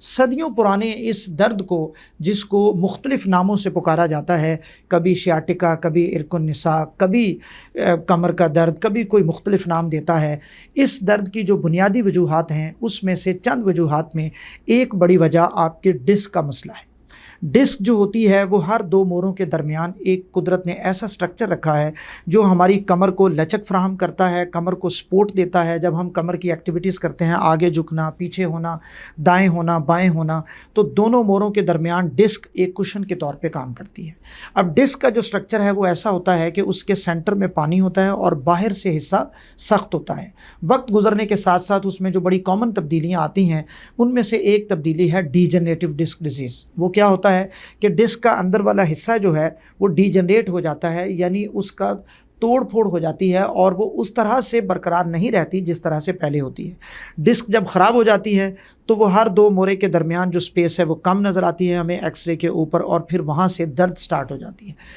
صدیوں پرانے اس درد کو، جس کو مختلف ناموں سے پکارا جاتا ہے، کبھی شیاٹکا، کبھی ارک النساء، کبھی کمر کا درد، کبھی کوئی مختلف نام دیتا ہے، اس درد کی جو بنیادی وجوہات ہیں اس میں سے چند وجوہات میں ایک بڑی وجہ آپ کے ڈسک کا مسئلہ ہے۔ ڈسک جو ہوتی ہے وہ ہر دو موڑوں کے درمیان ایک قدرت نے ایسا سٹرکچر رکھا ہے جو ہماری کمر کو لچک فراہم کرتا ہے، کمر کو سپورٹ دیتا ہے۔ جب ہم کمر کی ایکٹیویٹیز کرتے ہیں، آگے جھکنا، پیچھے ہونا، دائیں ہونا، بائیں ہونا، تو دونوں موڑوں کے درمیان ڈسک ایک کشن کے طور پہ کام کرتی ہے۔ اب ڈسک کا جو سٹرکچر ہے وہ ایسا ہوتا ہے کہ اس کے سینٹر میں پانی ہوتا ہے اور باہر سے حصہ سخت ہوتا ہے۔ وقت گزرنے کے ساتھ ساتھ اس میں جو بڑی کامن تبدیلیاں آتی ہیں ان میں سے ایک تبدیلی ہے ڈی جنریٹو ڈسک ڈیزیز۔ وہ کیا ہوتا ہے کہ ڈسک کا اندر والا حصہ جو ہے وہ ڈی جنریٹ ہو جاتا ہے، یعنی اس کا توڑ پھوڑ ہو جاتی ہے اور وہ اس طرح سے برقرار نہیں رہتی جس طرح سے پہلے ہوتی ہے۔ ڈسک جب خراب ہو جاتی ہے تو وہ ہر دو موڑے کے درمیان جو سپیس ہے وہ کم نظر آتی ہے ہمیں ایکس رے کے اوپر، اور پھر وہاں سے درد سٹارٹ ہو جاتی ہے۔